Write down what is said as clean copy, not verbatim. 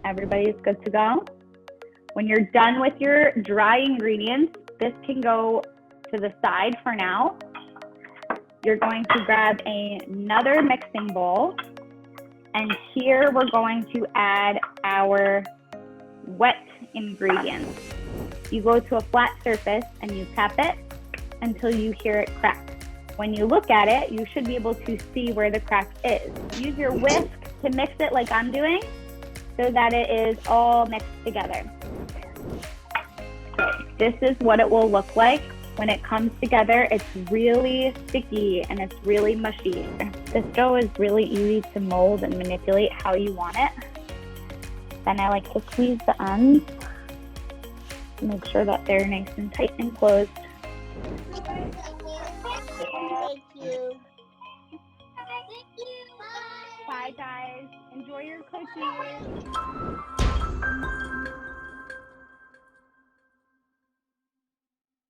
Everybody's good to go. When you're done with your dry ingredients, this can go to the side for now. You're going to grab another mixing bowl, and here we're going to add our wet ingredients. You go to a flat surface and you tap it until you hear it crack. When you look at it, you should be able to see where the crack is. Use your whisk to mix it like I'm doing so that it is all mixed together. This is what it will look like when it comes together. It's really sticky and it's really mushy. This dough is really easy to mold and manipulate how you want it. Then I like to squeeze the ends to make sure that they're nice and tight and closed. Thank you. Bye guys. Enjoy your cookies.